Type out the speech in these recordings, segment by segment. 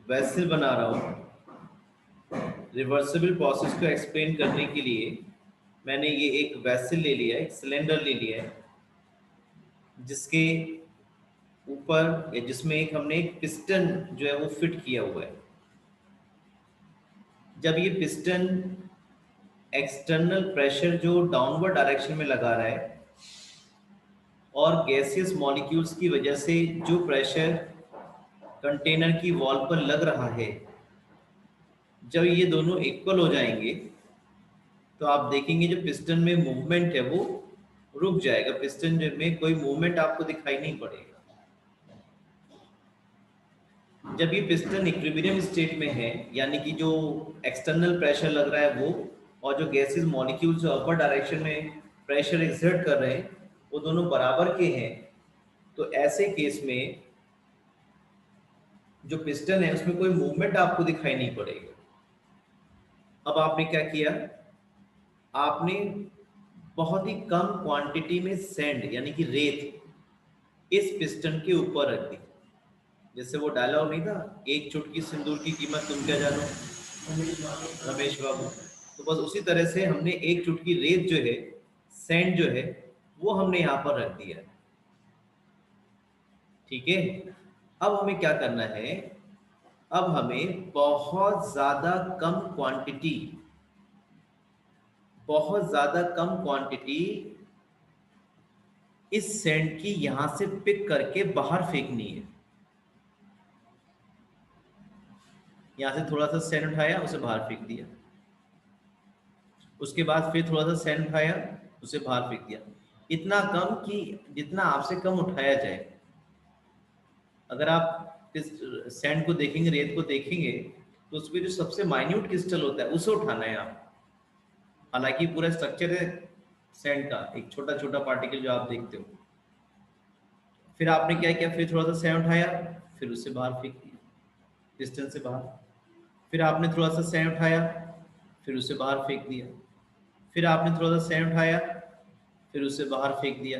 Vessel बना रहा हूँ। रिवर्सिबल प्रोसेस को एक्सप्लेन करने के लिए मैंने ये एक वेसल ले लिया है, एक सिलेंडर ले लिया है, जिसके ऊपर या जिसमें हमने एक पिस्टन जो है वो फिट किया हुआ है। जब ये पिस्टन एक्सटर्नल प्रेशर जो डाउनवर्ड डायरेक्शन में लगा रहा है और गैसियस मॉलिक्यूल्स की वजह से जो प्रेशर कंटेनर की वॉल पर लग रहा है, जब ये दोनों इक्वल हो जाएंगे तो आप देखेंगे जो पिस्टन में मूवमेंट है वो रुक जाएगा। पिस्टन में कोई मूवमेंट आपको दिखाई नहीं पड़ेगा। जब ये पिस्टन इक्विलिब्रियम स्टेट में है, यानी कि जो एक्सटर्नल प्रेशर लग रहा है वो और जो गैसेस मॉलिक्यूल्स जो अपर डायरेक्शन में प्रेशर एक्सर्ट कर रहे हैं वो दोनों बराबर के हैं, तो ऐसे केस में जो पिस्टन है उसमें कोई मूवमेंट आपको दिखाई नहीं पड़ेगा। अब आपने क्या किया, आपने बहुत ही कम क्वांटिटी में सैंड यानी कि रेत इस पिस्टन के ऊपर रख दी। जैसे वो डायलॉग नहीं था, एक चुटकी सिंदूर की कीमत तुम क्या जानो, रमेश बाबू। तो बस उसी तरह से हमने एक चुटकी रेत जो है, सैंड जो है, वो हमने यहाँ पर रख दिया। ठीक है, अब हमें क्या करना है, अब हमें बहुत ज्यादा कम क्वांटिटी इस सैंड की यहां से पिक करके बाहर फेंकनी है। यहां से थोड़ा सा सैंड उठाया, उसे बाहर फेंक दिया। उसके बाद फिर थोड़ा सा सैंड उठाया, उसे बाहर फेंक दिया। इतना कम कि जितना आपसे कम उठाया जाए। अगर आप इस सैंड को देखेंगे, रेत को देखेंगे, तो उसमें जो सबसे माइन्यूट क्रिस्टल होता है उसे उठाना है आप। हालांकि पूरा स्ट्रक्चर है सैंड का, एक छोटा छोटा पार्टिकल जो आप देखते हो। फिर आपने क्या किया, फिर थोड़ा सा सैंड उठाया, फिर उससे बाहर फेंक दिया, डिस्टेंस से बाहर। फिर आपने थोड़ा सा सैंड उठाया, फिर उसे बाहर फेंक दिया। फिर आपने थोड़ा सा सैंड उठाया, फिर उसे बाहर फेंक दिया।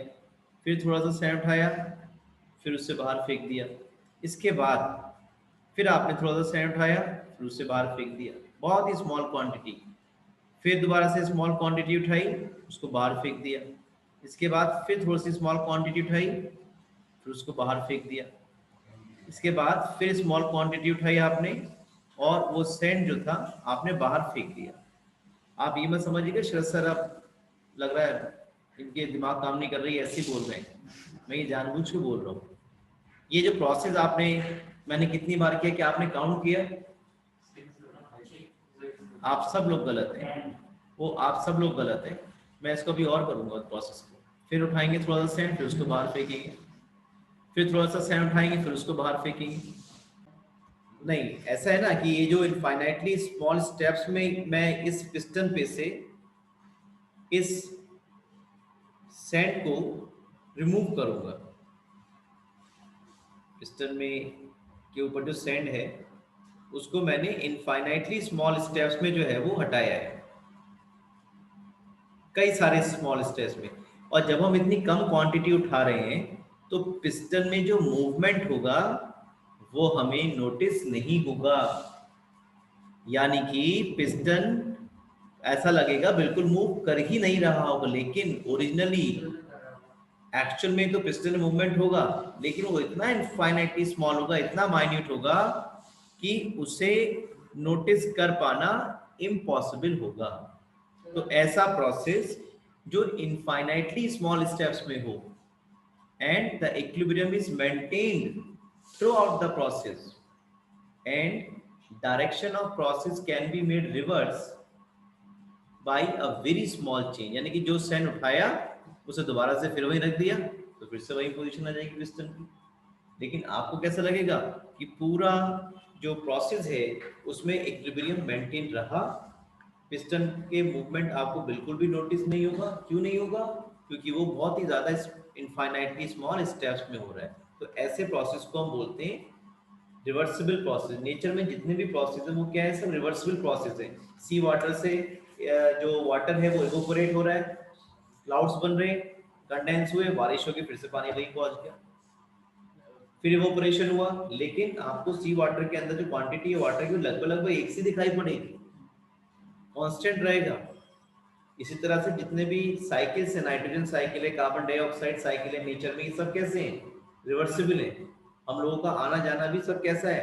फिर थोड़ा सा सैंड उठाया, फिर उससे बाहर फेंक दिया। इसके बाद फिर आपने थोड़ा सा सैंड उठाया, फिर उससे बाहर फेंक दिया, बहुत ही स्मॉल क्वांटिटी। फिर दोबारा से स्मॉल क्वांटिटी उठाई, उसको बाहर फेंक दिया। इसके बाद फिर थोड़ी सी स्मॉल क्वांटिटी उठाई, फिर उसको बाहर फेंक दिया। इसके बाद फिर स्मॉल क्वांटिटी उठाई आपने और वो सैंड जो था आपने बाहर फेंक दिया। आप ये मत समझिएगा शरद सर अब लग रहा है इनके दिमाग काम नहीं कर रही है ऐसे ही बोल रहे हैं, मैं ये जानबूझ के बोल रहा हूँ। ये जो प्रोसेस आपने, मैंने कितनी बार किया कि आपने काउंट किया, आप सब लोग गलत हैं, वो आप सब लोग गलत हैं। मैं इसको भी और करूंगा प्रोसेस को। फिर उठाएंगे थोड़ा सा सैंड, फिर उसको बाहर फेंकेंगे। फिर थोड़ा सा सैंड उठाएंगे, फिर उसको बाहर फेंकेंगे। नहीं, ऐसा है ना कि ये जो इनफाइनाइटली स्मॉल स्टेप्स में मैं इस पिस्टन पे से इस सैंड को रिमूव करूंगा। पिस्टन में के ऊपर जो सैंड है उसको मैंने इनफाइनाइटली स्मॉल स्टेप्स में जो है वो हटाया है, कई सारे स्मॉल स्टेप्स में। और जब हम इतनी कम क्वांटिटी उठा रहे हैं तो पिस्टन में जो मूवमेंट होगा वो हमें नोटिस नहीं होगा। यानी कि पिस्टन ऐसा लगेगा बिल्कुल मूव कर ही नहीं रहा होगा, लेकिन ओरिजिनली एक्चुअल में तो पिस्टन मूवमेंट होगा, लेकिन वो इतना इनफाइनाइटली स्मॉल होगा, इतना माइन्यूट होगा कि उसे नोटिस कर पाना इम्पॉसिबल होगा। तो ऐसा प्रोसेस जो इनफाइनाइटली स्मॉल स्टेप्स में हो and the equilibrium is maintained throughout the process and direction of process can be made reverse by a very small change। यानी कि जो सैंड उठाया उसे दोबारा से फिर वहीं रख दिया तो फिर से वही पोजीशन आ जाएगी पिस्टन की। लेकिन आपको कैसा लगेगा कि पूरा जो प्रोसेस है उसमें इक्विलिब्रियम मेंटेन रहा, पिस्टन के मूवमेंट आपको बिल्कुल भी नोटिस नहीं होगा। क्यों नहीं होगा? क्योंकि वो बहुत ही ज्यादा इनफाइनाइटली स्मॉल स्टेप्स में हो रहा है। तो ऐसे प्रोसेस को हम बोलते हैं रिवर्सिबल प्रोसेस। नेचर में जितने भी प्रोसेस है वो क्या है, सब रिवर्सिबल प्रोसेस है। सी वाटर से जो वाटर है वो इवोपोरेट हो रहा है, क्लाउड्स बन रहे, कंडेंस हुए, बारिश होगी, फिर से पानी वहीं पहुंच गया। फिर इवोपोरेशन हुआ, लेकिन आपको सी वाटर के अंदर जो क्वांटिटी है वाटर की लगभग लगभग एक सी दिखाई पड़ेगी, कांस्टेंट रहेगा। इसी तरह से जितने भी साइकिल्स है, नाइट्रोजन साइकिल है, कार्बन डाइऑक्साइड साइकिल है नेचर में, ये सब कैसे हैं? रिवर्सिबल है। हम लोगों का आना जाना भी सब कैसा है?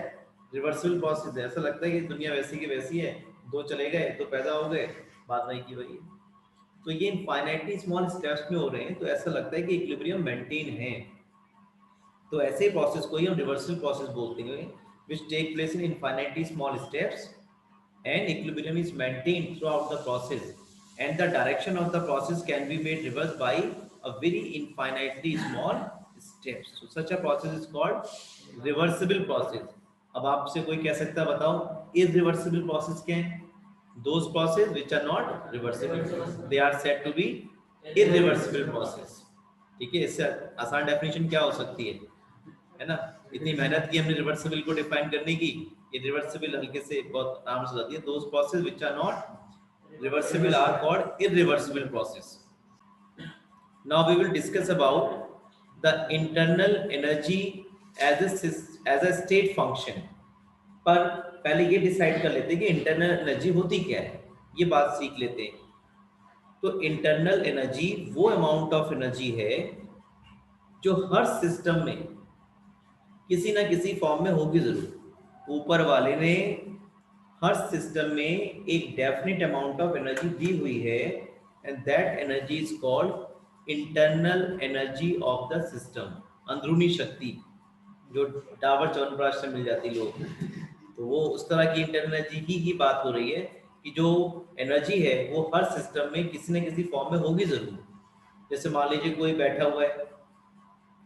रिवर्सिबल प्रोसेस है। ऐसा लगता है कि दुनिया वैसी की वैसी है, दो चले गए, दो पैदा हो गए, बात नहीं की वही। तो ये इनफाइनाइटली स्मॉल स्टेप्स में हो रहे हैं, तो ऐसा लगता है कि इक्विलिब्रियम मेंटेन है। तो ऐसे प्रोसेस को ही हम रिवर्सिबल प्रोसेस बोलते हैं, which take place in infinitely small steps and equilibrium is maintained throughout the process, and the direction of the process can be made reverse by a very infinitely small steps. So such a process is called reversible process. अब आपसे कोई कह सकता है बताओ irreversible process क्या है? Those process which are not reversible, they are said to be irreversible process. ठीक है, इससे आसान डेफिनेशन क्या हो सकती है ना? इतनी मेहनत की हमने रिवर्सिबल को डिफाइन करने की, ये रिवर्सिबल हल्के से बहुत आराम से बता दिया। Those process which are not reversible are called irreversible process. Now we will discuss about the internal energy as a state function. पर पहले ये डिसाइड कर लेते हैं कि इंटरनल एनर्जी होती क्या है, ये बात सीख लेते हैं। तो इंटरनल एनर्जी वो अमाउंट ऑफ एनर्जी है जो हर सिस्टम में किसी ना किसी फॉर्म में होगी जरूर। ऊपर वाले ने हर सिस्टम में एक डेफिनेट अमाउंट ऑफ एनर्जी दी हुई है, and that energy is called internal energy of the system. अंदरूनी शक्ति जो डाबर च्यवनप्राश से मिल जाती लोग, तो वो उस तरह की इंटरनल एनर्जी की बात हो रही है कि जो एनर्जी है वो हर सिस्टम में किसी न किसी फॉर्म में होगी जरूर। जैसे मान लीजिए कोई बैठा हुआ है,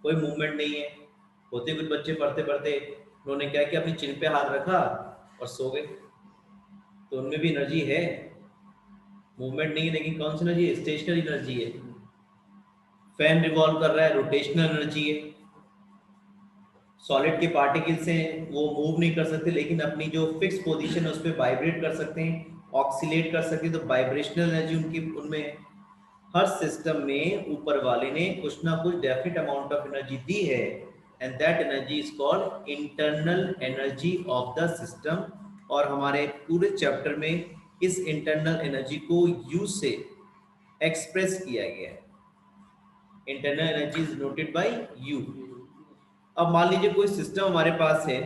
कोई मूवमेंट नहीं है, होते कुछ बच्चे पढ़ते पढ़ते उन्होंने क्या किया, अपनी चिन पे हाथ रखा और सो गए, तो उनमें भी एनर्जी है, मूवमेंट नहीं है, लेकिन कौन सी एनर्जी है? स्टेशनरी एनर्जी है। फैन रिवॉल्व कर रहा है, रोटेशनल एनर्जी है। सॉलिड के पार्टिकल्स हैं वो मूव नहीं कर सकते, लेकिन अपनी जो फिक्स पोजीशन है उस पर वाइब्रेट कर सकते हैं, ऑक्सीलेट कर सकते हैं, तो वाइब्रेशनल एनर्जी उनकी उनमें है। हर सिस्टम में ऊपर वाले ने कुछ ना कुछ डेफिनेट अमाउंट ऑफ एनर्जी दी है, and that energy is called internal energy of the system. और हमारे पूरे चैप्टर में इस इंटरनल एनर्जी को यू से एक्सप्रेस किया गया है। Internal energy is noted bye you. अब मान लीजिए कोई सिस्टम हमारे पास है,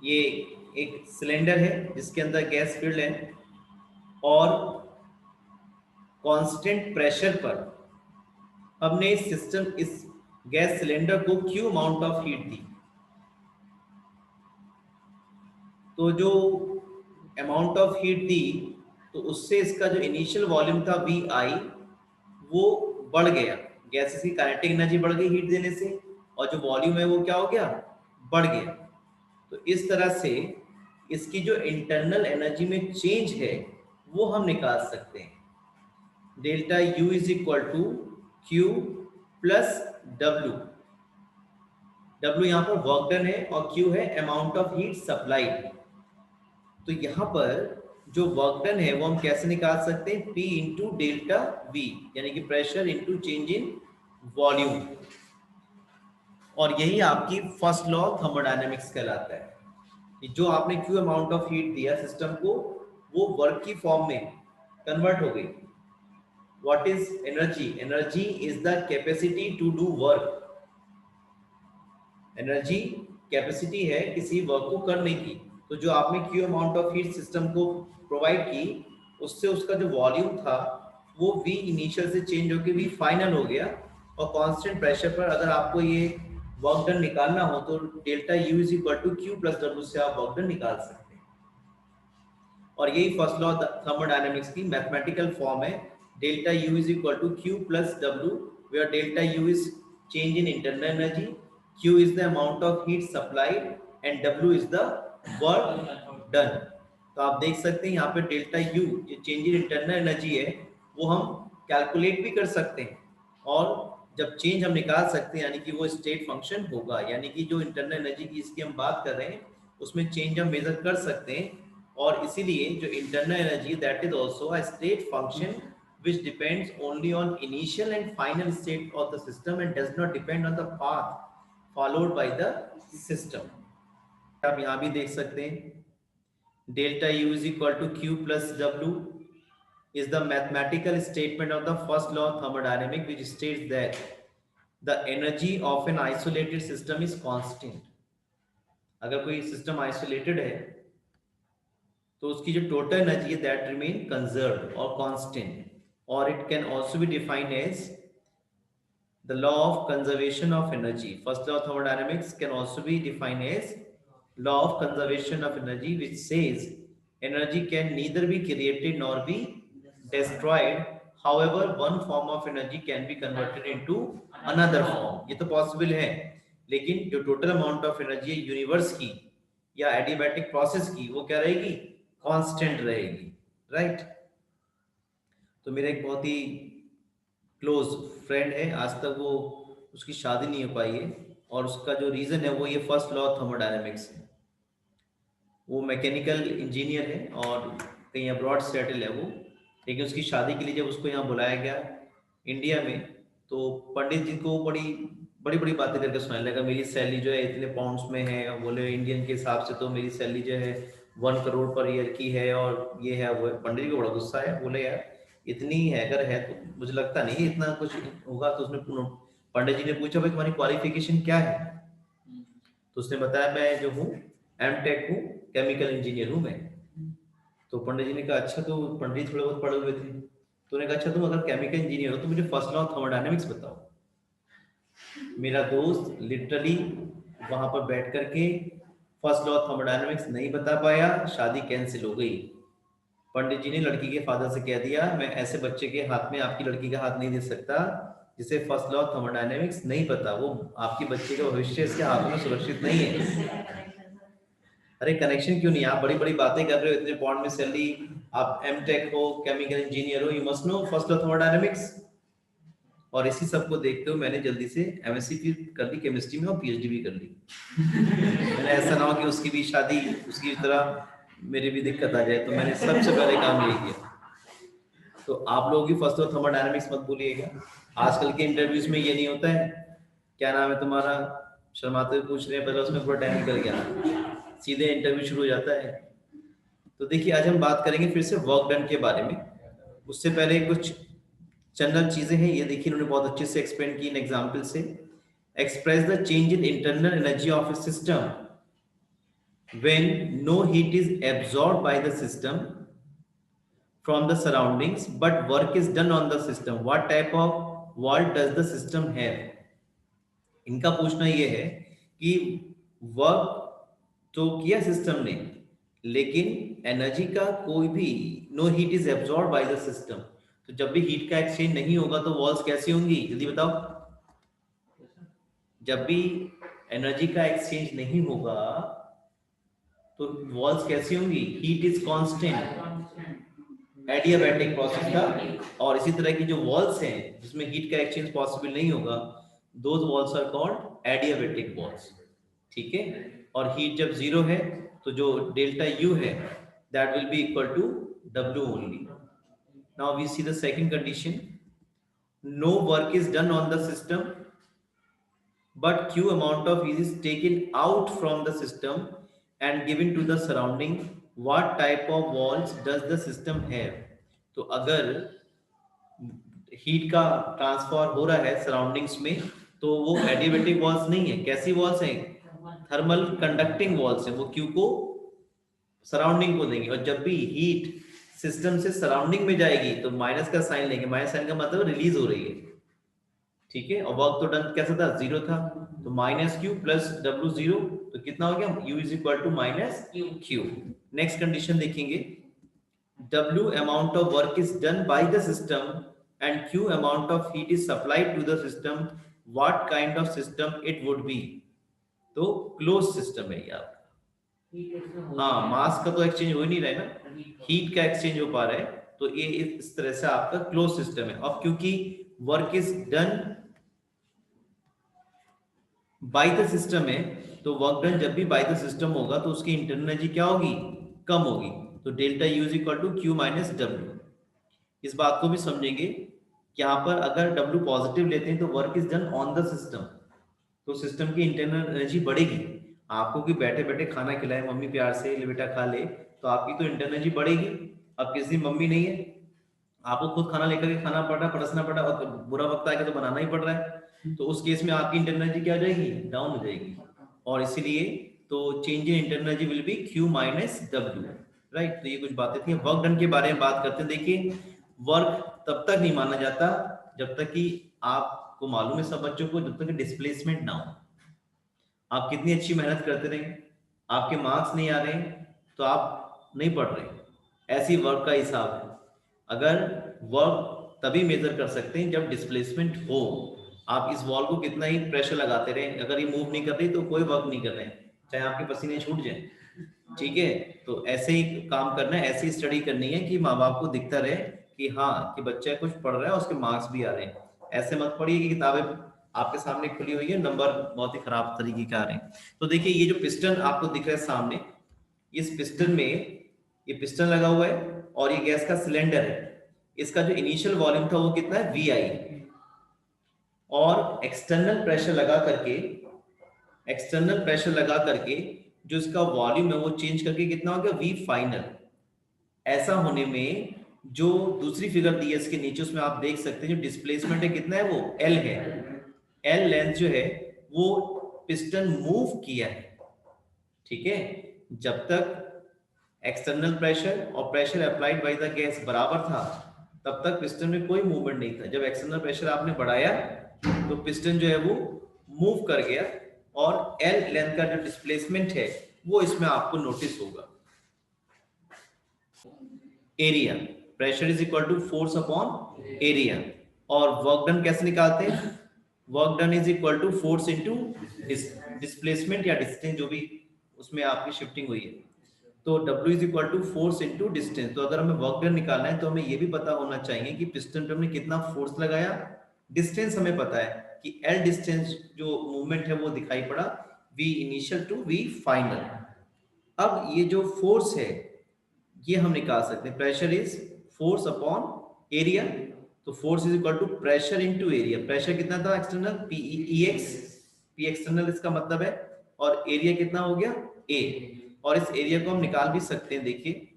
ये एक सिलेंडर है जिसके अंदर गैस फिल्ड है, और कांस्टेंट प्रेशर पर हमने इस गैस सिलेंडर को क्यू अमाउंट ऑफ हीट दी। तो जो अमाउंट ऑफ हीट दी, तो उससे इसका जो इनिशियल वॉल्यूम था वी आई वो बढ़ गया, गैसेस की काइनेटिक एनर्जी बढ़ गई हीट देने से, और जो वॉल्यूम है वो क्या हो गया? बढ़ गया। तो इस तरह से इसकी जो इंटरनल एनर्जी में चेंज है वो हम निकाल सकते हैं। Delta U is equal to Q plus W. W यहाँ पर वर्क डन है और क्यू है अमाउंट ऑफ हीट सप्लाइड। तो यहाँ पर जो वर्क डन है वो हम कैसे निकाल सकते हैं? P इंटू डेल्टा V, यानी कि pressure into change in volume. और यही आपकी फर्स्ट लॉ थर्मोडायनेमिक्स कहलाता है कि जो आपने क्यू अमाउंट ऑफ हीट दिया सिस्टम को, वो वर्क की फॉर्म में कन्वर्ट हो गई। What is energy? Energy is the capacity to do work. Energy capacity है किसी वर्क को करने की। तो जो आपने Q amount of heat system को प्रोवाइड की, उससे उसका जो वॉल्यूम था वो V इनिशियल से चेंज होकर V फाइनल हो गया, और कांस्टेंट प्रेशर पर अगर आपको ये वर्क डन निकालना हो तो delta U is equal to Q plus W से आप वर्क डन निकाल सकते हैं। और यही फर्स्ट लॉ थर्मोडायनेमिक्स की मैथमेटिकल फॉर्म है, delta U is equal to Q plus W, where delta U is change in internal energy, Q is the amount of heat supplied and W is the work done। तो आप देख सकते हैं यहाँ पे delta U ये change in internal energy है, वो हम कैलकुलेट भी कर सकते हैं, और जब चेंज हम निकाल सकते हैं यानी कि वो स्टेट फंक्शन होगा, यानी कि जो इंटरनल एनर्जी की इसकी हम बात कर रहे हैं उसमें चेंज हम मेजर कर सकते हैं। और इसीलिए जो internal energy that is also a state function which depends only on initial and final state of the system and does not depend on the path followed by the system. आप यहां भी देख सकते हैं delta U is equal to Q plus W is the mathematical statement of the first law of thermodynamics which states that the energy of an isolated system is constant। अगर कोई system isolated है तो उसकी जो total energy है that remain conserved और constant, और it can also be defined as the law of conservation of energy। First law of thermodynamics can also be defined as law of conservation of energy, which says energy can neither be created nor be destroyed, however one form of energy can be converted into another form। ये तो possible है, लेकिन जो total amount of energy है universe की या adiabatic process की वो क्या रहेगी, कांस्टेंट रहेगी, राइट। तो मेरा एक बहुत ही क्लोज फ्रेंड है, आज तक वो उसकी शादी नहीं हो पाई है, और उसका जो रीज़न है वो ये फर्स्ट लॉ ऑफ थर्मोडायनेमिक्स है। वो मैकेनिकल इंजीनियर है और कहीं अब्रॉड सेटल है वो, लेकिन उसकी शादी के लिए जब उसको यहाँ बुलाया गया इंडिया में, तो पंडित जी को बड़ी बड़ी बड़ी बातें करके सुनाने लगा। मेरी सैलरी जो है इतने पाउंड्स में है, बोले इंडियन के हिसाब से तो मेरी सैलरी जो है 1 करोड़ पर ईयर की है, और ये है वो है। पंडित जी को बड़ा गुस्सा है, बोले यार इतनी है अगर है तो मुझे लगता नहीं इतना कुछ होगा। तो उसने पंडित जी ने पूछा भाई तुम्हारी क्वालिफिकेशन क्या है, तो उसने बताया मैं जो हूँ एमटेक हूँ, केमिकल इंजीनियर हूँ मैं। तो पंडित जी ने कहा अच्छा, तो पंडित जी थोड़े बहुत पढ़े हुए थे, तो उन्होंने कहा अच्छा तुम अगर केमिकल इंजीनियर हो तो मुझे फर्स्ट लॉ ऑफ थर्मोडायनेमिक्स बताओ। मेरा दोस्त लिटरली वहां पर बैठ करके फर्स्ट लॉ ऑफ थर्मोडायनेमिक्स नहीं बता पाया, शादी कैंसिल हो गई। पंडित जी ने लड़की के फादर से कह दिया मैं ऐसे बच्चे के हाथ में आपकी लड़की का हाथ नहीं दे सकता जिसे फर्स्ट लॉ ऑफ थर्मोडायनेमिक्स नहीं पता, वो आपकी बच्चे का भविष्य इसके हाथ में सुरक्षित नहीं है। अरे कनेक्शन क्यों नहीं, आप बड़ी बड़ी बातें कर रहे हो, इतने पॉइंट में सैलरी, आप एमटेक हो, केमिकल इंजीनियर हो, you must know first law of thermodynamics. और इसी सब को देखते हुए मैंने जल्दी से एमएससी भी कर ली केमिस्ट्री में और पीएचडी भी कर ली। मैंने ऐसा ना हो कि उसकी भी शादी उसकी तरह मेरी भी दिक्कत आ जाए, तो मैंने सबसे पहले काम यही किया। तो आप लोगों की फर्स्ट लॉ ऑफ थर्मोडायनेमिक्स मत भूलिएगा। आजकल के इंटरव्यूज में ये नहीं होता है क्या नाम है तुम्हारा, शर्माते हुए पूछ रहे हैं, पहले उसमें पूरा टाइम निकल गया, सीधे इंटरव्यू शुरू हो जाता है। तो देखिए आज हम बात करेंगे फिर से वर्क डन के बारे में। उससे पहले कुछ जनरल चीजें हैं, ये देखिए उन्होंने बहुत अच्छे से एक्सप्लेन की इन एग्जांपल से। Express the change in internal energy of a system when no heat is absorbed by the system from the surroundings but work is done on the system, what type of wall does the system have। इनका पूछना ये है कि work तो किया system ने, लेकिन energy का कोई भी no heat is absorb by the system, तो जब भी हीट का एक्सचेंज नहीं होगा तो वॉल्स कैसी होंगी, जल्दी बताओ। जब भी एनर्जी का एक्सचेंज नहीं होगा तो वॉल्स कैसी होंगी, heat is constant, adiabatic process का। और इसी तरह की जो वॉल्स हैं जिसमें हीट का एक्सचेंज पॉसिबल नहीं होगा, those walls are called adiabatic walls, ठीक है। और हीट जब जीरो है तो जो डेल्टा यू है that will be equal to W only. Now we see the second condition, no work is done on the system but q amount of heat is taken out from the system and given to the surrounding, what type of walls does the system have। तो अगर heat का transfer हो रहा है surroundings में तो वो adiabatic walls नहीं है, कैसी वॉल्स हैं, थर्मल कंडक्टिंग वॉल्स हैं, वो क्यू को सराउंडिंग को देंगे। और जब भी हीट सिस्टम से सराउंडिंग में जाएगी तो माइनस का साइन लेंगे, माइनस साइन का मतलब रिलीज हो रही है, ठीक है। और वर्क तो डन कैसा था, जीरो था, तो minus Q plus W zero, तो कितना हो गया, U is equal to minus Q. Next condition देखेंगे, W amount of work is done by the system and Q amount of heat is supplied to the system, what kind of system it would be. तो close system है यार, हाँ मास का तो exchange हो ही नहीं रहा है ना, हीट का एक्सचेंज हो पा रहा है, तो ये इस तरह से आपका क्लोज सिस्टम है। अब क्योंकि work is done by the system है, तो वर्क डन जब भी बाय द सिस्टम होगा तो उसकी इंटरनल एनर्जी क्या होगी, कम होगी, तो delta U is equal to Q minus W. इस बात को भी समझेंगे कि यहाँ पर अगर डब्ल्यू पॉजिटिव लेते हैं तो work is done on the system, तो सिस्टम की इंटरनल एनर्जी बढ़ेगी। आपको कि बैठे बैठे खाना खिलाए मम्मी प्यार से, ले बेटा खा ले, तो आपकी तो इंटरनल एनर्जी बढ़ेगी। अब किसी मम्मी नहीं है, आपको खुद खाना लेकर के खाना पड़ रहा है, परोसना पड़ रहा है, और बुरा वक्त आ गया तो बनाना ही पड़ रहा है, तो उस केस में आपकी इंटरनल एनर्जी क्या हो जाएगी, डाउन हो जाएगी। और इसीलिए तो change in internal energy will be Q minus W, right. तो ये कुछ बातें थी। वर्क डन के बारे में बात करते हैं। देखिए, वर्क तब तक नहीं माना जाता जब तक कि आपको मालूम है सब बच्चों को, जब तक डिस्प्लेसमेंट ना हो। आप कितनी अच्छी मेहनत करते रहे, आपके मार्क्स नहीं आ रहे तो आप नहीं पढ़ रहे। ऐसी वर्क का हिसाब है। अगर वर्क तभी मेजर कर सकते हैं जब डिस्प्लेसमेंट हो। आप इस वॉल को कितना ही प्रेशर लगाते रहे, अगर ये मूव नहीं कर रही तो कोई वर्क नहीं कर रहे हैं, चाहे आपके पसीने छूट जाए, ठीक है। तो ऐसे ही काम करना है, ऐसी स्टडी करनी है कि माँ बाप को दिखता रहे कि हाँ कि बच्चा कुछ पढ़ रहा है, उसके मार्क्स भी आ रहे हैं। ऐसे मत पढ़िए कि किताबें आपके सामने खुली हुई है, नंबर बहुत ही खराब तरीके के आ रहे हैं। तो देखिए, ये जो पिस्टन आपको दिख रहा है सामने, इस पिस्टन में ये पिस्टन लगा हुआ है और ये गैस का सिलेंडर है। इसका जो इनिशियल वॉल्यूम था वो कितना है, VI, और एक्सटर्नल प्रेशर लगा करके जो इसका वॉल्यूम है वो चेंज करके कितना हो गया, V फाइनल। ऐसा होने में जो दूसरी फिगर दी है इसके नीचे, उसमें आप देख सकते हैं जो डिस्प्लेसमेंट है कितना है, वो L है। L लेंथ जो है वो पिस्टन मूव किया है, ठीक है। जब तक एक्सटर्नल प्रेशर और pressure applied by the gas बराबर था तब तक पिस्टन में कोई मूवमेंट नहीं था। जब एक्सटर्नल प्रेशर आपने बढ़ाया तो पिस्टन जो है वो मूव कर गया, और L लेंथ का जो डिस्प्लेसमेंट है वो इसमें आपको नोटिस होगा। Area, pressure is equal to force upon area. और वर्क डन कैसे निकालते हैं, work done is equal to force into displacement या डिस्टेंस, जो भी उसमें आपकी शिफ्टिंग हुई है। तो W is equal to force into distance. तो अगर हमें वर्क डन निकालना है तो हमें ये भी पता होना चाहिए कि पिस्टन पे हमने कितना फोर्स लगाया। डिस्टेंस हमें पता है कि L डिस्टेंस जो मूवमेंट है वो दिखाई पड़ा, V initial to V final. अब ये जो फोर्स है ये हम निकाल सकते हैं, pressure is force upon area. तो force is equal to pressure into area. Pressure कितना था एक्सटर्नल, PEX, P एक्सटर्नल इसका मतलब है, और एरिया कितना हो गया, A। और इस एरिया को हम निकाल भी सकते हैं, देखिए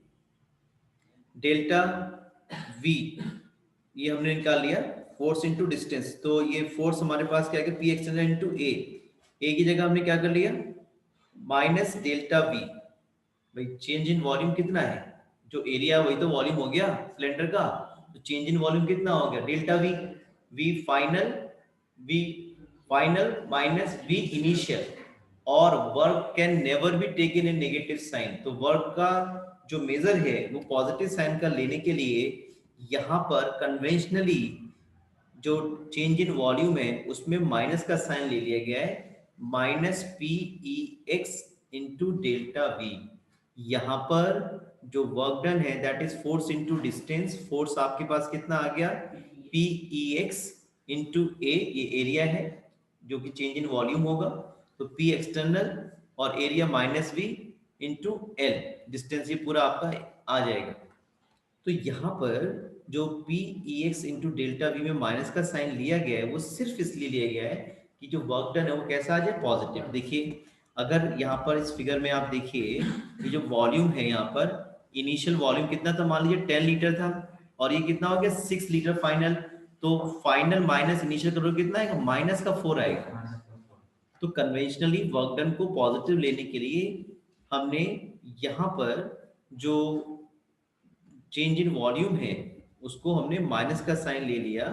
डेल्टा V, ये हमने निकाल लिया, फोर्स इनटू डिस्टेंस। तो ये फोर्स हमारे पास क्या है, P external into A। A की जगह हमने क्या कर लिया, माइनस डेल्टा V। भाई चेंज इन वॉल्यूम कितना है, जो एरिया वही तो वॉल्यूम हो गया सिलेंडर का, तो चेंज इन वॉल्यूम कितना हो गया, delta V। V final minus V initial. और work can never be taken in negative sign. तो वर्क का जो मेजर है वो पॉजिटिव साइन का लेने के लिए यहाँ पर कन्वेंशनली जो चेंज इन वॉल्यूम है उसमें माइनस का साइन ले लिया गया है, minus PEX into delta V। यहाँ पर जो वर्क डन है that is force into distance. Force आपके पास कितना आ गया, PEX इंटू A, ये एरिया है जो कि चेंज इन वॉल्यूम होगा, तो P एक्सटर्नल और area minus V into L distance, ये पूरा आपका आ जाएगा। तो यहाँ पर जो PEX इंटू डेल्टा V में माइनस का साइन लिया गया है वो सिर्फ इसलिए लिया गया है कि जो वर्क डन है वो कैसा आ जाए, पॉजिटिव। देखिए अगर यहाँ पर इस फिगर में आप देखिए, ये जो वॉल्यूम है यहाँ पर इनिशियल वॉल्यूम कितना था, मान लीजिए 10 लीटर था, और ये कितना हो गया 6 लीटर फाइनल। तो फाइनल माइनस इनिशियल करोगे कितना आएगा, माइनस का 4 आएगा। तो कन्वेंशनली वर्क डन को पॉजिटिव लेने के लिए हमने यहाँ पर जो चेंज इन वॉल्यूम है उसको हमने माइनस का साइन ले लिया,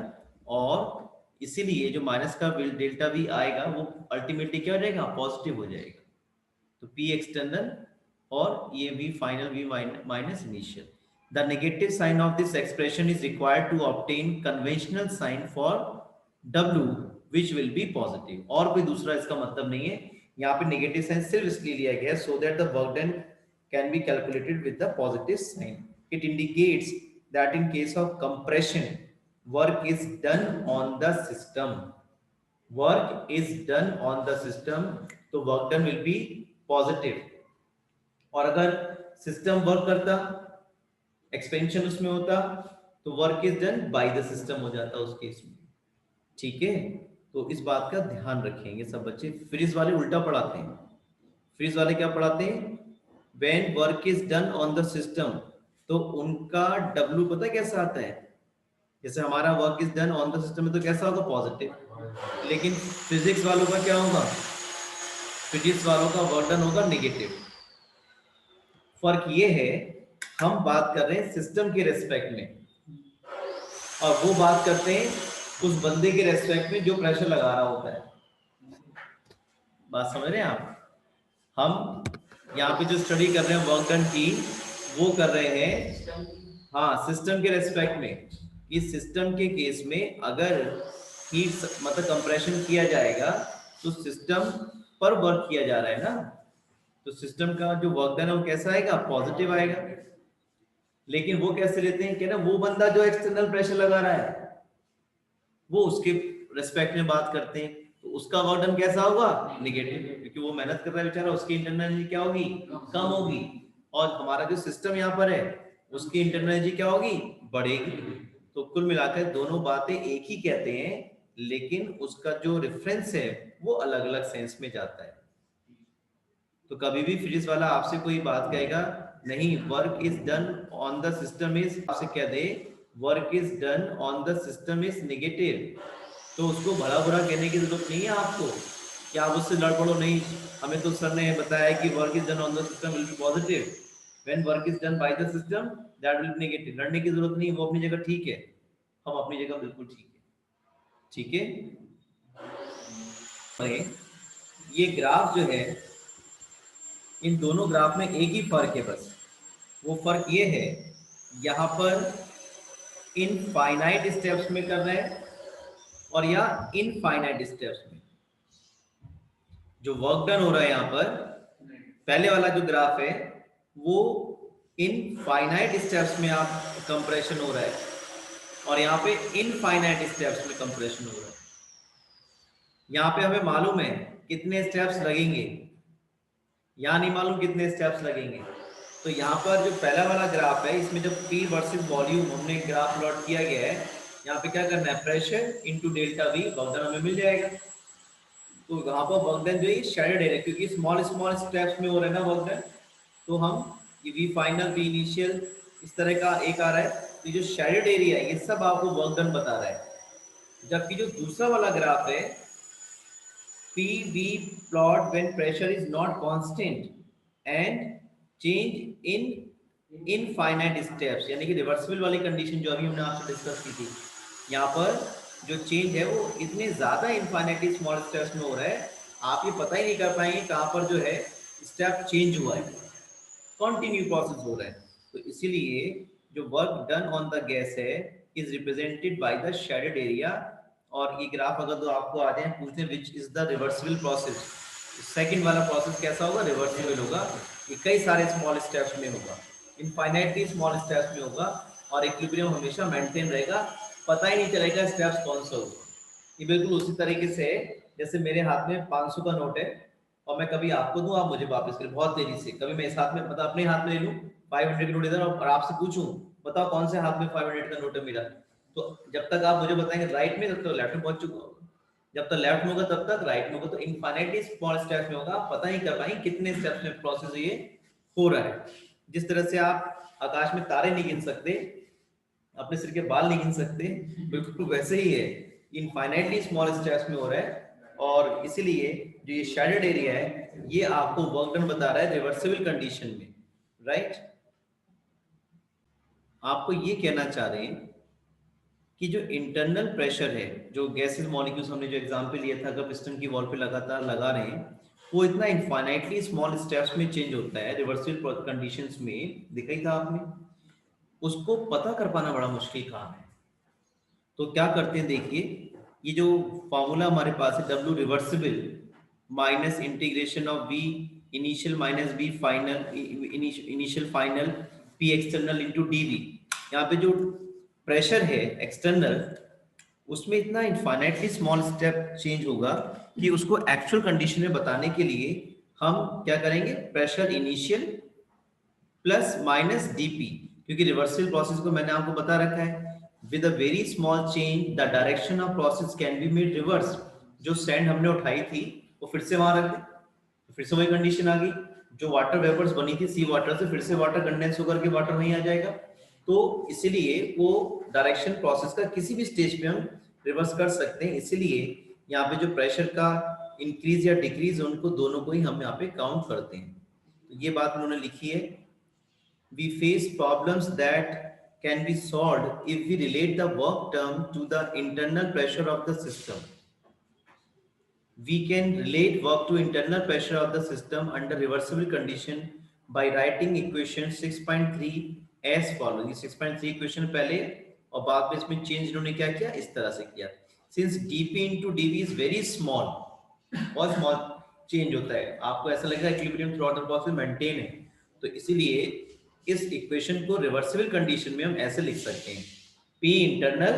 और इसीलिए जो माइनस का डेल्टा V आएगा वो अल्टीमेटली क्या हो जाएगा, पॉजिटिव हो जाएगा। तो P एक्सटर्नल और ये V final, V minus initial. The negative sign of this expression is required to obtain conventional sign for W which will be positive। और कोई दूसरा इसका मतलब नहीं है, यहाँ पे नेगेटिव साइन सिर्फ इसलिए लिया गया है so that the work done can be calculated with the positive sign। It indicates that in case of compression work is done on the system, work is done on the system, तो work done will be positive। और अगर system work करता, expansion उसमें होता, तो work is done by the system हो जाता उस केस में, ठीक है। तो इस बात का ध्यान रखेंगे सब बच्चे। फ्रीज वाले उल्टा पढ़ाते हैं। फ्रीज वाले क्या पढ़ाते हैं? When work is done on the system, तो उनका W पता है कैसा आता है? जैसे हमारा work is done on the system में तो कैसा होगा? पॉजिटिव। लेकिन फिजिक्स वालों का क्या होगा? फिजिक्स वालों का वर्क डन होगा नेगेटिव। फर्क ये है, हम बात कर रहे हैं सिस्टम के रेस्पेक्ट में, और वो बात करते हैं उस बंदे के रेस्पेक्ट में जो प्रेशर लगा रहा होता है। बात समझ रहे हैं आप? हम यहाँ पे जो स्टडी कर रहे हैं वर्क डन की, वो कर रहे हैं हाँ सिस्टम के रेस्पेक्ट में। इस सिस्टम के केस में अगर हीट मतलब कंप्रेशन किया जाएगा तो सिस्टम पर वर्क किया जा रहा है ना, तो सिस्टम का जो वर्क डन है वो कैसा आएगा? पॉजिटिव आएगा। लेकिन वो कैसे लेते हैं कि ना वो बंदा जो एक्सटर्नल प्रेशर लगा रहा है वो उसके रेस्पेक्ट में बात करते हैं, तो उसका वर्क डन कैसा होगा? नेगेटिव, क्योंकि वो मेहनत कर रहा है बेचारा, उसकी इंटरनल एनर्जी क्या होगी? कम होगी। और हमारा जो सिस्टम यहाँ पर है उसकी इंटरनल एनर्जी क्या होगी? बढ़ेगी। तो कुल मिलाकर दोनों बातें एक ही कहते हैं, लेकिन उसका जो रेफरेंस है वो अलग अलग सेंस में जाता है। तो कभी भी फिजिक्स वाला आपसे कोई बात कहेगा नहीं work is done on the system is, आपसे कह they work is done on the system is negative, तो उसको भला बुरा कहने की जरूरत नहीं है आपको कि आप उससे लड़ पड़ो। नहीं, हमें तो सर ने बताया कि work is done on the system will be positive, when work is done by the system that will B negative. लड़ने की जरूरत नहीं, वो अपनी जगह ठीक है, हम अपनी जगह बिल्कुल ठीक है। ठीक है, ये ग्राफ जो है, इन दोनों ग्राफ में एक ही फर्क है बस। वो फर्क ये है, यहाँ पर इनफाइनाइट स्टेप्स में कर रहे हैं और यहाँ इनफाइनाइट स्टेप्स में। जो वर्क डन हो रहा है यहाँ पर, पहले वाला जो ग्राफ है वो इनफाइनाइट स्टेप्स में आप कंप्रेशन हो रहा है, और यहाँ पे इनफाइनाइट स्टेप्स में कंप्रेशन हो रहा है। यहाँ पे हमें मालूम है कितने स्टेप्स लगेंगे, यहाँ नहीं मालूम कितने स्टेप्स लगेंगे। तो यहाँ पर जो पहला वाला ग्राफ है इसमें जब P वर्सेस वॉल्यूम हमने ग्राफ प्लॉट किया गया है, यहाँ पे क्या करना है? Pressure into delta V work done हमें मिल जाएगा। तो यहाँ पर वर्क डन जो है शेडेड है क्योंकि स्मॉल स्मॉल स्टेप्स में हो रहा है ना वर्क डन, तो हम ये V फाइनल V इनिशियल इस तरह का एक आ रहा है। तो जो शेडेड एरिया है ये सब आपको वर्क डन बता रहा है। जबकि जो दूसरा वाला ग्राफ है PV plot when pressure is not constant and change in infinite steps, यानी कि रिवर्सिबल वाली कंडीशन जो अभी हमने आपसे डिस्कस की थी, यहाँ पर जो चेंज है वो इतने ज्यादा इनफाइनाइटली स्मॉल स्टेप्स में हो रहा है, आप ये पता ही नहीं कर पाएंगे कहाँ पर जो है स्टेप चेंज हुआ है, कॉन्टिन्यू प्रोसेस हो रहा है। तो इसीलिए जो work done on the gas है is represented by the shaded area. और ये ग्राफ अगर तो आपको आ जाए पूछते which is the reversible process, second वाला प्रोसेस कैसा होगा? रिवर्सिबल होगा। ये कई सारे स्मॉल स्टेप्स में होगा, इनफाइनाइटली स्मॉल स्टेप्स में होगा, और इक्विलिब्रियम हमेशा मेंटेन रहेगा, पता ही नहीं चलेगा स्टेप्स कौन सा होगा। ये बिल्कुल उसी तरीके से जैसे मेरे हाथ में 500 का नोट है और मैं कभी आपको दूं, आप मुझे वापस करें बहुत तेजी से, कभी मैं इस हाथ में मतलब अपने हाथ में ले लूं 500 का नोट इधर और आपसे पूछूं बताओ कौन से हाथ में 500 का नोट है मेरा, तो जब तक आप मुझे बताएंगे राइट में तब तक लेफ्ट में पहुंच चुका होगा, जब तक लेफ्ट में होगा तब तक राइट में होगा। तो इनफाइनाइटली स्मॉल स्टेप्स में होगा, आप पता ही कर पाएंगे कितने स्टेप्स में प्रोसेस ये हो रहा है। जिस तरह से आप आकाश में तारे नहीं गिन सकते, अपने सिर के बाल नहीं गिन सकते, बिल्कुल वैसे ही है, इनफाइनाइटली स्मॉल स्टेप्स में हो रहा है। और इसीलिए जो ये शेडेड एरिया है ये आपको वर्क डन बता रहा है रिवर्सिबल कंडीशन में, राइट। आपको ये कहना चाह रहे हैं कि जो इंटरनल प्रेशर है, जो गैसेस मॉलिक्यूल्स हमने जो एग्जांपल लिया था, अगर पिस्टन की वॉल पे लगातार लगा रहे हैं, वो इतना इनफाइनाइटली स्मॉल स्टेप्स में चेंज होता है रिवर्सिबल कंडीशंस में, देखा ही था आपने। उसको पता कर पाना बड़ा मुश्किल काम है। तो क्या करते हैं देखिए, ये जो फॉर्मूला हमारे पास है W reversible minus integration of V initial minus V final initial final P external into dV। यहाँ पे जो प्रेशर है एक्सटर्नल उसमें इतना इनफाइनाइटली स्मॉल स्टेप चेंज होगा कि उसको एक्चुअल कंडीशन में बताने के लिए हम क्या करेंगे, pressure initial plus minus dP, क्योंकि रिवर्सिबल प्रोसेस को मैंने आपको बता रखा है with a very small change the direction of process can be made reverse। जो सैंड हमने उठाई थी वो फिर से वहां रख दे, तो फिर से वही कंडीशन आ गई। जो वाटर वेपर्स बनी थी सी वाटर से, फिर से वाटर कंडेंस होकर के वाटर वहीं आ जाएगा। तो इसीलिए वो डायरेक्शन प्रोसेस का किसी भी स्टेज पे हम रिवर्स कर सकते हैं। इसीलिए यहाँ पे जो प्रेशर का इंक्रीज या डिक्रीज उनको दोनों को ही हम यहाँ पे काउंट करते हैं। तो ये बात उन्होंने लिखी है। We face problems that can be solved if we relate the work term to the internal pressure of the system. We can relate work to internal pressure of the system under reversible condition by writing equation 6.3 as follows. ये 6.3 equation पहले और बाद में इसमें change इन्होंने क्या किया, इस तरह से किया। Since dp into dv is very small, बहुत स्मॉल चेंज होता है, आपको ऐसा लगेगा equilibrium through out the process maintain है। तो इसीलिए इस इक्वेशन को रिवर्सिबल कंडीशन में हम ऐसे लिख सकते हैं, P internal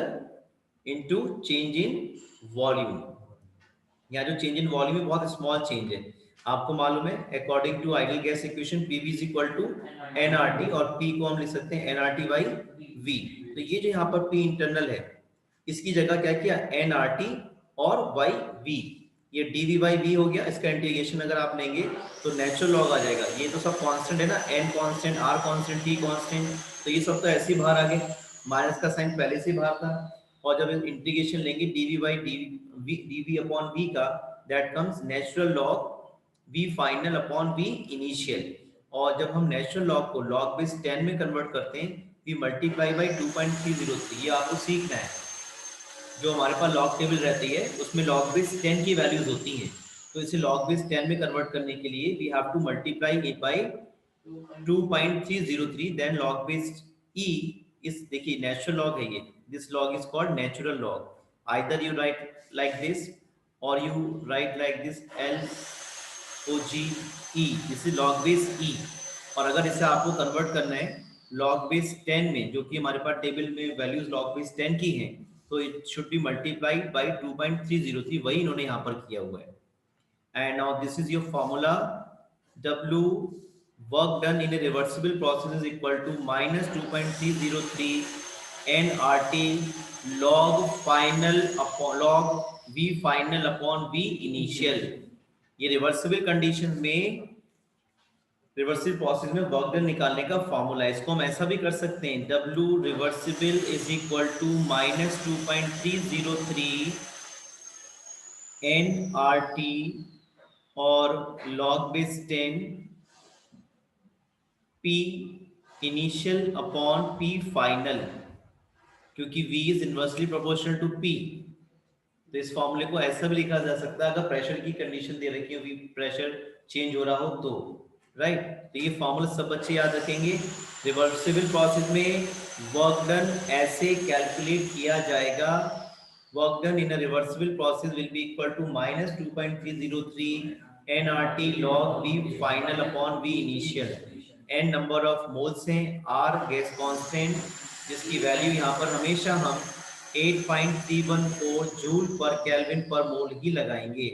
into change in volume. यहाँ जो चेंज इन वॉल्यूम है बहुत स्मॉल चेंज है, आपको मालूम है according to ideal gas equation PV is equal to nRT, और P को हम लिख सकते हैं nRT बाई V। तो ये जो यहाँ पर P इंटरनल है इसकी जगह क्या किया, nRT और बाई V, ये dV बाई V हो गया। इसका इंटीग्रेशन अगर आप लेंगे तो नेचुरल लॉग आ जाएगा। ये तो सब कांस्टेंट है ना, n constant, r constant, t constant, तो ये सब तो ऐसे ही बाहर आ गए, माइनस का साइन पहले से बाहर था। और जब इंटीग्रेशन लेंगे dV by dV upon V का, that comes natural log V final upon V initial. और जब हम नेचुरल लॉग को लॉग बेस 10 में कन्वर्ट करते हैं, V मल्टीप्लाई बाई 2.303, ये आपको सीखना है। जो हमारे पास लॉग टेबल रहती है उसमें लॉग बेस 10 की वैल्यूज होती हैं, तो इसे लॉग बेस 10 में कन्वर्ट करने के लिए we have to multiply it by 2.303, then log base e इस, देखिए नेचुरल लॉग है ये, this log is called natural log. Either you write like this और you write like this LOGE, this is log base e। और अगर इसे आपको convert करना है लॉग बेस 10 में, जो कि हमारे पास टेबल में वैल्यूज लॉग बेस 10 की हैं, तो it should be multiplied by 2.303, वही इन्होंने यहाँ पर किया हुआ है। And now this is your formula, W work done in a reversible process is equal to minus 2.303 nRT log final upon log V final upon V initial। ये reversible condition में, reversible process में work done निकालने का formula है। इसको हम ऐसा भी कर सकते हैं, W reversible is equal to minus 2.303 nRT और log base 10 P initial upon P final, क्योंकि V is inversely proportional to P। तो इस फॉर्मूले को ऐसा भी लिखा जा सकता है, अगर प्रेशर की कंडीशन दे रखी हो, प्रेशर चेंज हो रहा हो तो, राइट। तो ये फॉर्मूला सब बच्चे याद रखेंगे। रिवर्सिबल प्रोसेस में वर्क डन ऐसे कैलकुलेट किया जाएगा, work done in a reversible process will be equal to minus 2.303 nRT log V final upon V initial. n number of moles हैं, R गैस कांस्टेंट, जिसकी वैल्यू यहाँ पर हमेशा हम 8.314 जूल पर केल्विन पर मोल ही लगाएंगे,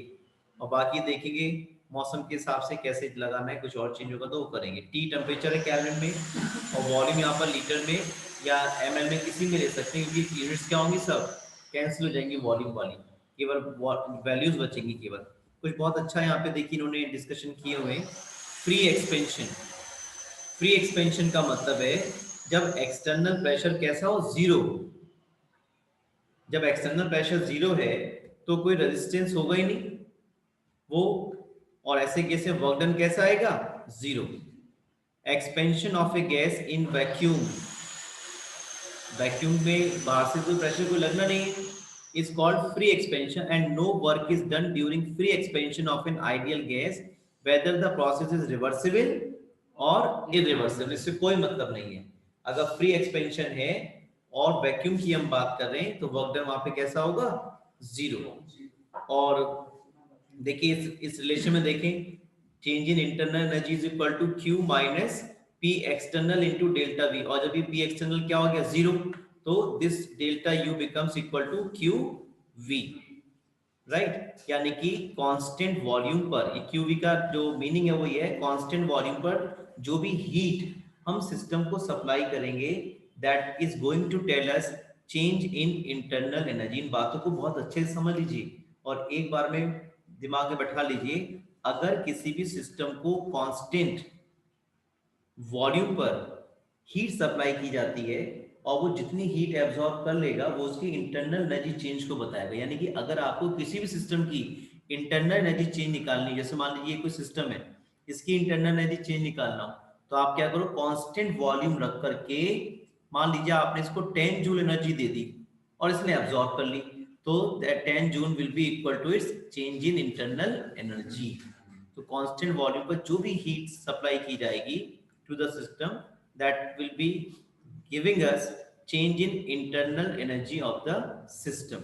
और बाकी देखेंगे मौसम के हिसाब से कैसे लगाना है, कुछ और चेंज होगा तो वो करेंगे। टी टेम्परेचर है केल्विन में, और वॉल्यूम यहाँ पर लीटर में या ml में किसी में ले सकते हैं, क्योंकि यूनिट्स क्या होंगी, सब कैंसिल हो जाएंगी वॉल्यूम वाली, केवल वैल्यूज बचेंगी केवल। कुछ बहुत अच्छा यहाँ पे देखिए इन्होंने डिस्कशन किए हुए। फ्री एक्सपेंशन, फ्री एक्सपेंशन का मतलब है जब एक्सटर्नल प्रेशर कैसा हो, जीरो। जब एक्सटर्नल प्रेशर जीरो है तो कोई रेजिस्टेंस होगा ही नहीं वो, और ऐसे केस में वर्क डन कैसा आएगा, zero. Expansion of A gas in vacuum, vacuum में बाहर से कोई प्रेशर कोई लगना नहीं है, is called free expansion and no work is done during free expansion of an ideal gas whether the process is reversible or irreversible। इससे कोई मतलब नहीं है। अगर फ्री एक्सपेंशन है और वैक्यूम की हम बात कर रहे हैं तो वर्क डन वहां पे कैसा होगा, जीरो। और देखिए इस रिलेशन में देखें, change in internal energy is equal to Q minus P external into delta V, और जब भी P एक्सटर्नल क्या हो गया, जीरो, तो this delta U becomes equal to QV, right. यानी कि कांस्टेंट वॉल्यूम पर, ये QV का जो मीनिंग है वो ये है, कांस्टेंट वॉल्यूम पर जो भी हीट हम सिस्टम को सप्लाई करेंगे, that is going to tell us change in internal energy. इन बातों को बहुत अच्छे से समझ लीजिए और एक बार में दिमाग में बैठा लीजिए, अगर किसी भी सिस्टम को कांस्टेंट वॉल्यूम पर हीट सप्लाई की जाती है और वो जितनी हीट एब्जॉर्ब कर लेगा वो उसकी इंटरनल एनर्जी चेंज को बताएगा। यानी कि अगर आपको किसी भी सिस्टम की इंटरनल एनर्जी चेंज निकालनी, जैसे मान लीजिए कोई सिस्टम है, इसकी इंटरनल एनर्जी चेंज निकालना हो, तो आप क्या करो, कांस्टेंट वॉल्यूम रख करके, मान लीजिए आपने इसको 10 जूल एनर्जी दे दी और इसने एब्जॉर्ब कर ली, तो that 10 joule will be equal to its change in internal energy. तो कांस्टेंट वॉल्यूम पर जो भी हीट सप्लाई की जाएगी to the system, that will be giving us change in internal energy of the system.